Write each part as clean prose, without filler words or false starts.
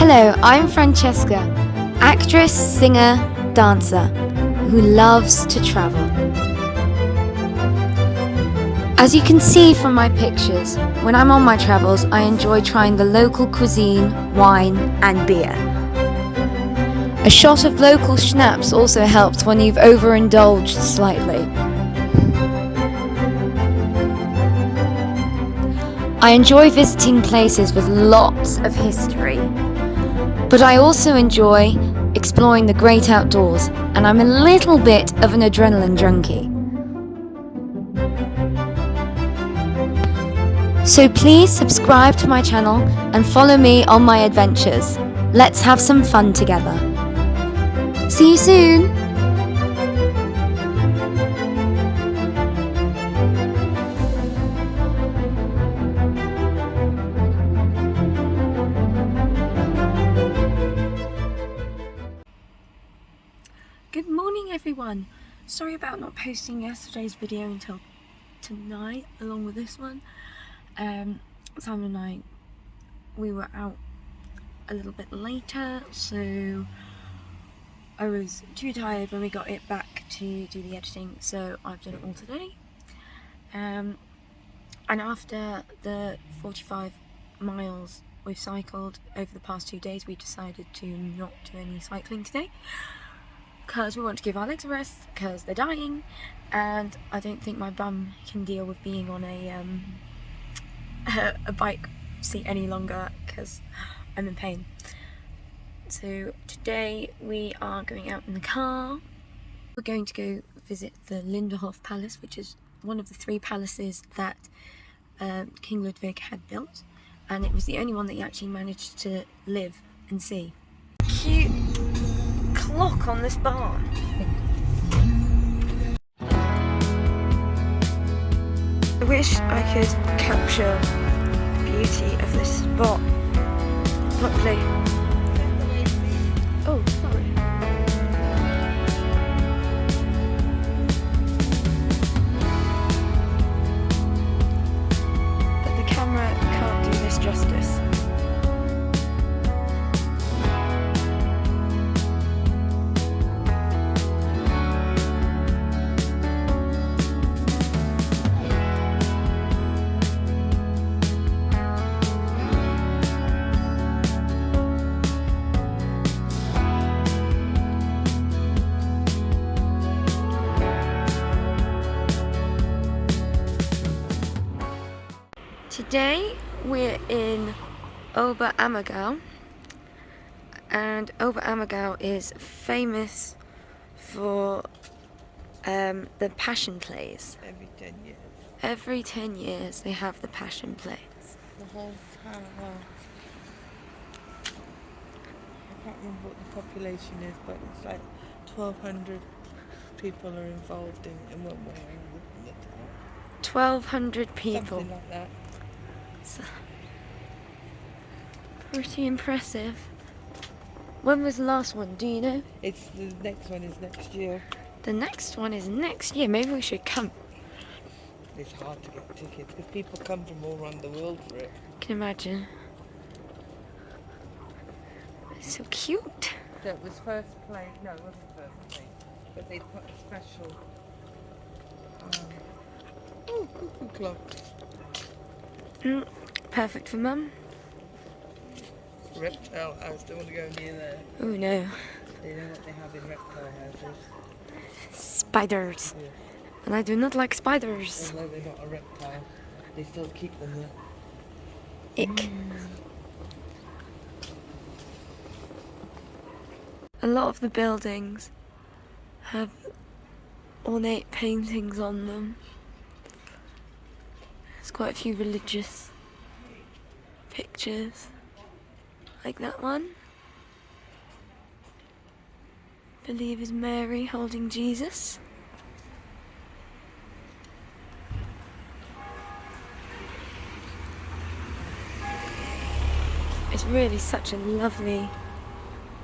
Hello, I'm Francesca, actress, singer, dancer, who loves to travel. As you can see from my pictures, when I'm on my travels, I enjoy trying the local cuisine, wine and beer. A shot of local schnapps also helps when you've overindulged slightly. I enjoy visiting places with lots of history, but I also enjoy exploring the great outdoors, and I'm a little bit of an adrenaline junkie. So please subscribe to my channel and follow me on my adventures. Let's have some fun together. See you soon! Good morning everyone! Sorry about not posting yesterday's video until tonight along with this one. Simon and I, we were out a little bit later, so I was too tired when we got it back to do the editing, so I've done it all today. And after the 45 miles we've cycled over the past 2 days, we decided to not do any cycling today because we want to give our legs a rest because they're dying, and I don't think my bum can deal with being on a bike seat any longer because I'm in pain. So today we are going out in the car. We're going to go visit the Linderhof Palace, which is one of the 3 palaces that King Ludwig had built, and it was the only one that he actually managed to live and see. Cute clock on this barn. I wish I could capture the beauty of this spot. Luckily. Oh, sorry. But the camera can't do this justice. Today we're in Oberammergau, and Oberammergau is famous for the Passion plays. Every 10 years. Every 10 years they have the Passion plays. The whole town. I can't remember what the population is, but it's like 1,200 people are involved in one way or another in the town. 1,200 people. Something like that. It's pretty impressive. When was the last one? Do you know? The next one is next year. The next one is next year. Maybe we should come. It's hard to get tickets because people come from all around the world for it. Can you imagine? It's so cute. So it was first place. No, it wasn't first place. But they put a special cuckoo clock. Perfect for Mum. Reptile house, don't want to go near there. Oh no. They know what they have in reptile houses. Spiders. Yeah. And I do not like spiders. Although they're not a reptile, they still keep them there. Ick. A lot of the buildings have ornate paintings on them. There's quite a few religious pictures, like that one. I believe is Mary holding Jesus. It's really such a lovely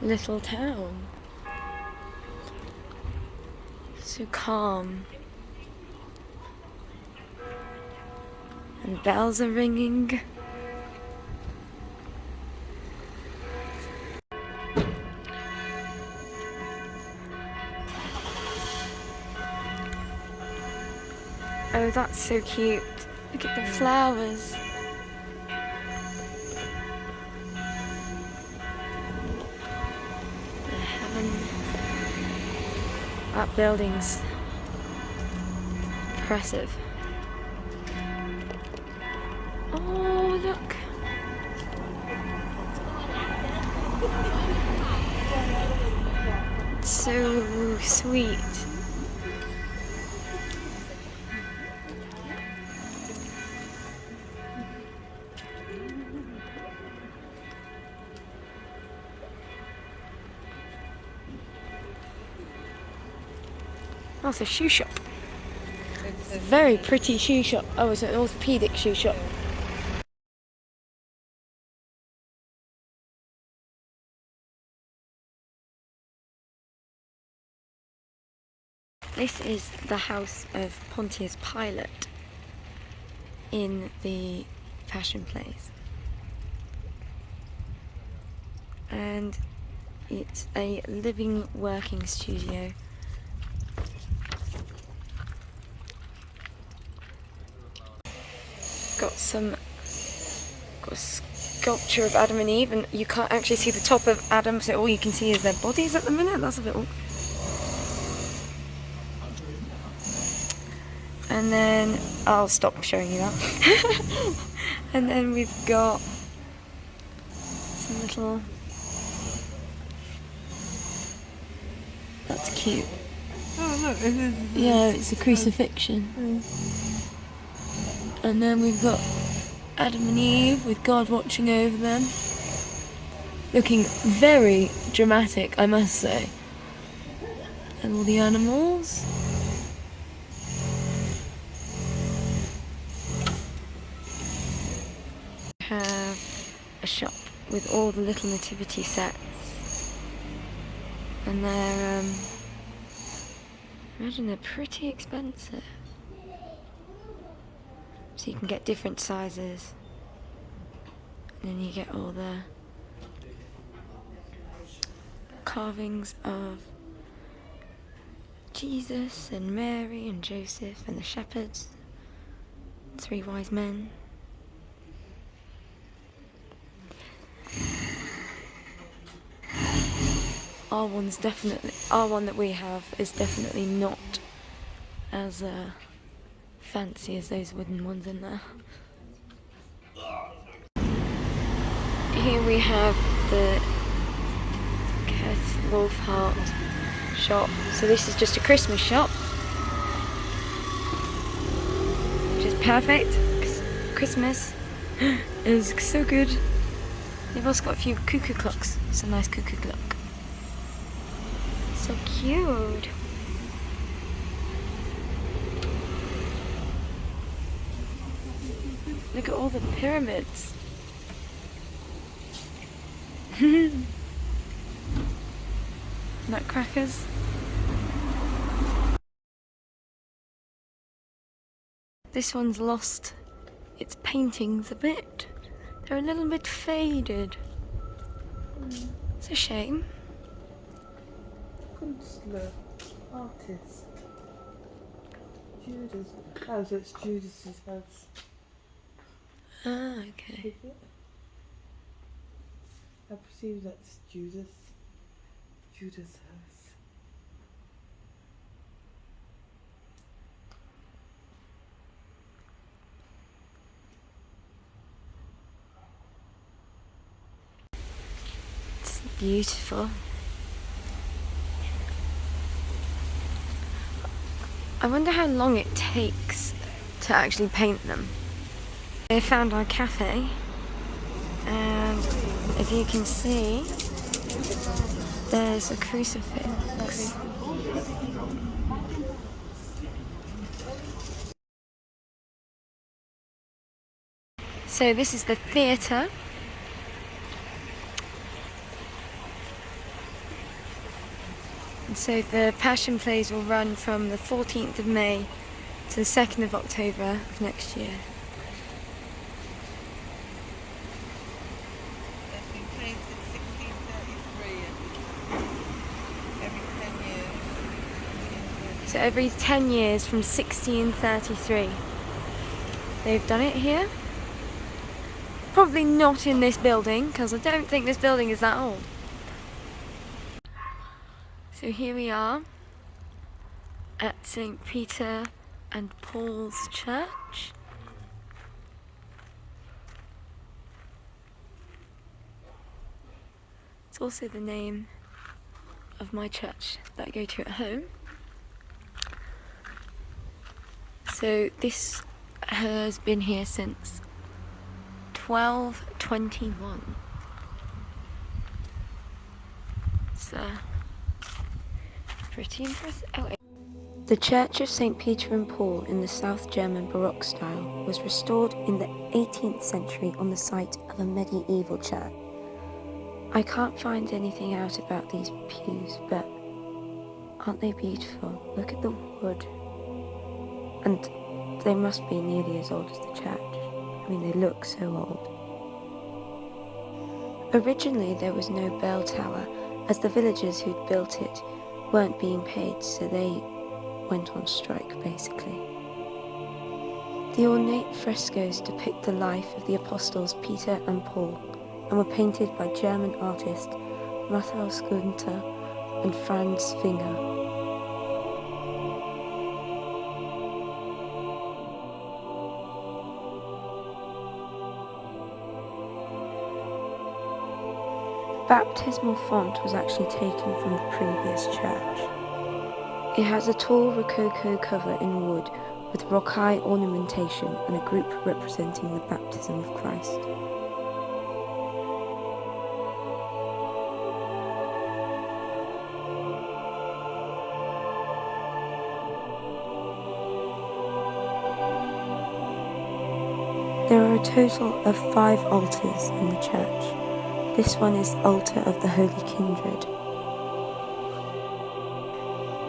little town. So calm. And bells are ringing. that's so cute. Look at the flowers. The heaven. That building's impressive. Oh, look. It's so sweet. Oh, it's a shoe shop. It's a very pretty shoe shop. Oh, it's an orthopedic shoe shop. This is the house of Pontius Pilate in the Passion Plays. And it's a living, working studio. Got a sculpture of Adam and Eve, and you can't actually see the top of Adam, so all you can see is their bodies at the minute. That's a bit awkward. And then I'll stop showing you that. And then we've got some little. That's cute. Oh look, it is. Yeah, it's a crucifixion. And then we've got Adam and Eve with God watching over them. Looking very dramatic, I must say. And all the animals. Have a shop with all the little nativity sets. And they're, imagine they're pretty expensive. So you can get different sizes, and then you get all the carvings of Jesus and Mary and Joseph and the shepherds, 3 wise men. Our one that we have is definitely not as fancy as those wooden ones in there. Here we have the Keth Wolfhart shop. So this is just a Christmas shop, which is perfect. Christmas is so good. They've also got a few cuckoo clocks. It's a nice cuckoo clock. So cute. Look at all the pyramids. Nutcrackers. This one's lost its paintings a bit. They're a little bit faded. It's a shame. Kunstler, artist. Judas. Oh, so it's Judas's house. Ah, okay. Is it? I presume that's Judas. Judas' house. It's beautiful. I wonder how long it takes to actually paint them. I found our cafe, and if you can see, there's a crucifix. So this is the theatre. And so the Passion Plays will run from the 14th of May to the 2nd of October of next year. It's been played since 1633. Every 10 years. So every 10 years from 1633. they've done it here. Probably not in this building, because I don't think this building is that old. So here we are at St. Peter and Paul's Church. It's also the name of my church that I go to at home. So this has been here since 1221. It's pretty impressive. Oh, the Church of St. Peter and Paul in the South German Baroque style was restored in the 18th century on the site of a medieval church. I can't find anything out about these pews, but aren't they beautiful? Look at the wood. And they must be nearly as old as the church. I mean, they look so old. Originally there was no bell tower, as the villagers who'd built it weren't being paid, so they went on strike, basically. The ornate frescoes depict the life of the apostles Peter and Paul, and were painted by German artists Raphael Skunter and Franz Finger. The baptismal font was actually taken from the previous church. It has a tall rococo cover in wood with rock-high ornamentation and a group representing the baptism of Christ. There are a total of 5 altars in the church. This one is Altar of the Holy Kindred,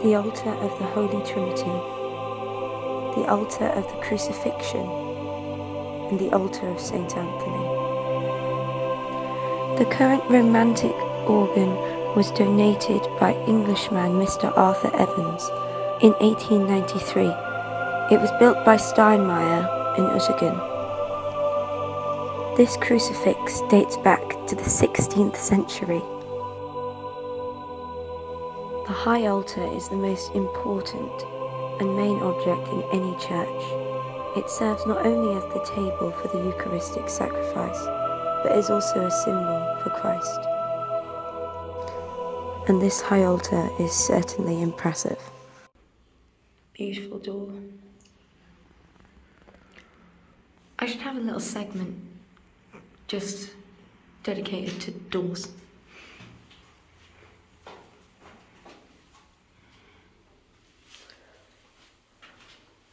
the Altar of the Holy Trinity, the Altar of the Crucifixion, and the Altar of St. Anthony. The current romantic organ was donated by Englishman Mr. Arthur Evans in 1893. It was built by Steinmeier in Uttingen. This crucifix dates back to the 16th century. The high altar is the most important and main object in any church. It serves not only as the table for the Eucharistic sacrifice, but is also a symbol for Christ. And this high altar is certainly impressive. Beautiful door. I should have a little segment just dedicated to doors.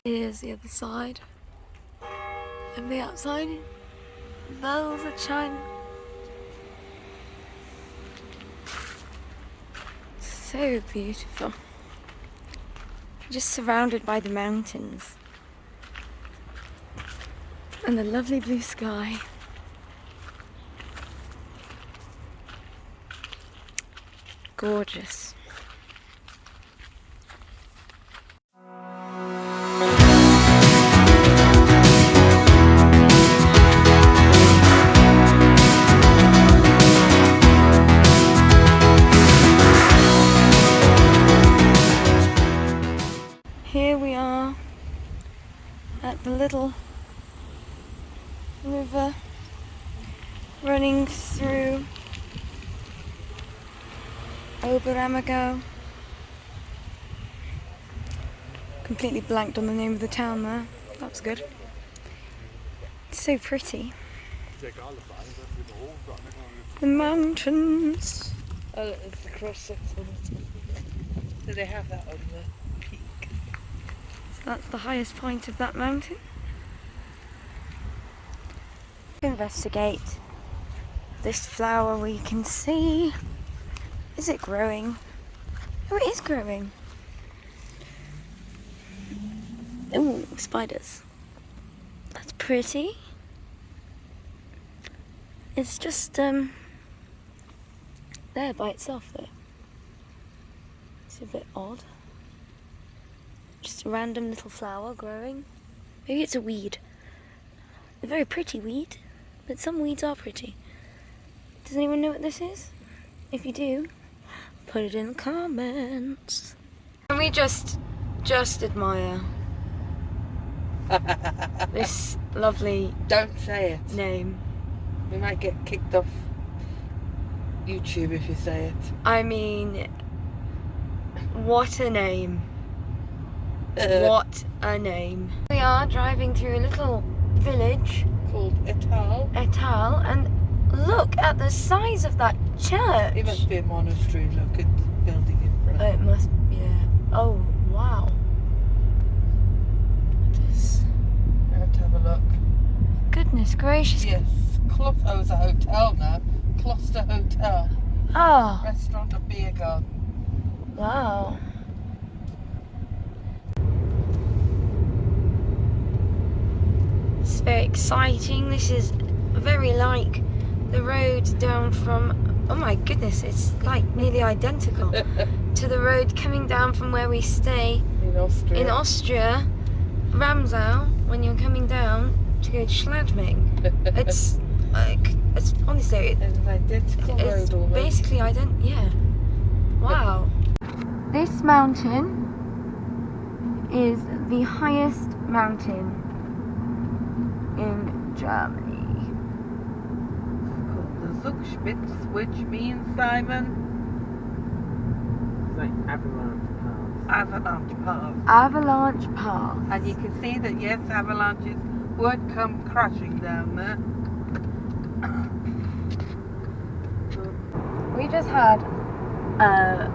Here's the other side. And the outside, bells are chiming. So beautiful. Just surrounded by the mountains. And the lovely blue sky. Gorgeous. Here we are at the little river running through Oberammergau. Completely blanked on the name of the town there. That was good. It's so pretty. The mountains. Oh, look, there's the cross section. So they have that on the peak. So that's the highest point of that mountain. Investigate this flower we can see. Is it growing? Oh, it is growing. Oh, spiders. That's pretty. It's just there by itself though. It's a bit odd. Just a random little flower growing. Maybe it's a weed. A very pretty weed, but some weeds are pretty. Does anyone know what this is? If you do, put it in the comments. Can we just admire this lovely Don't say it. name? We might get kicked off YouTube if you say it. I mean, what a name. What a name. We are driving through a little village Called Ital. Ital, and look at the size of that church. It must be a monastery, look at the building in front. Oh, it must, yeah. Oh, wow. Just, Let's have a look. goodness gracious. Yes, oh, it's a hotel now. Cluster Hotel. Oh, Restaurant and beer garden. wow. It's very exciting. This is very like the road down from, oh my goodness, it's like nearly identical to the road coming down from where we stay In Austria. in Austria, Ramsau, when you're coming down to go to Schladming. It's like, it's honestly, It's an identical it's road almost. basically yeah. Wow. This mountain is the highest mountain in Germany. It's called the Zugspitze, which means, Simon? It's like avalanche paths. Avalanche path. Avalanche Path. And you can see that, yes, avalanches would come crashing down there. We just had a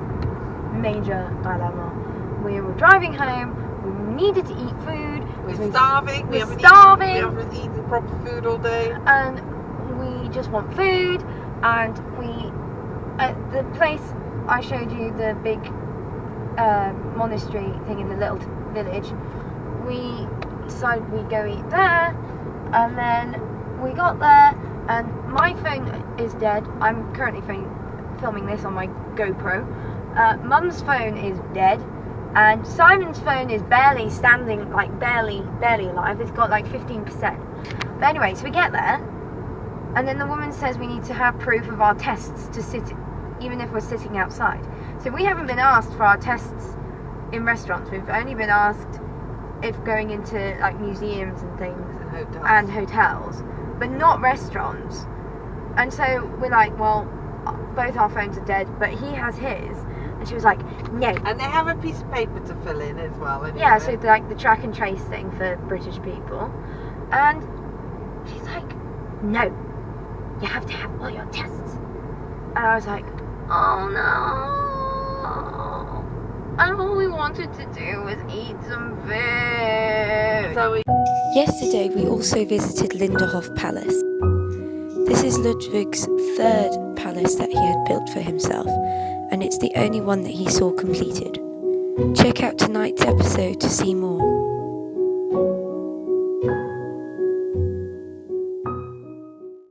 major dilemma. We were driving home, we needed to eat food. We're starving. We're starving. We haven't eaten proper food all day. And we just want food, and we at the place I showed you, the big monastery thing in the little village, we decided we'd go eat there, and then we got there and my phone is dead. I'm currently filming this on my GoPro. Mum's phone is dead, and Simon's phone is barely standing, like barely alive. It's got like 15%. But anyway, so we get there, and then the woman says we need to have proof of our tests to sit, even if we're sitting outside. So we haven't been asked for our tests in restaurants. We've only been asked if going into like museums and things and hotels, but not restaurants. And so we're like, well, both our phones are dead, but he has his. And she was like, no. And they have a piece of paper to fill in as well. Anyway. Yeah, so like the track and trace thing for British people. And she's like, no, you have to have all your tests. And I was like, oh no. And all we wanted to do was eat some food. So Yesterday we also visited Linderhof Palace. This is Ludwig's third palace that he had built for himself, and it's the only one that he saw completed. Check out tonight's episode to see more.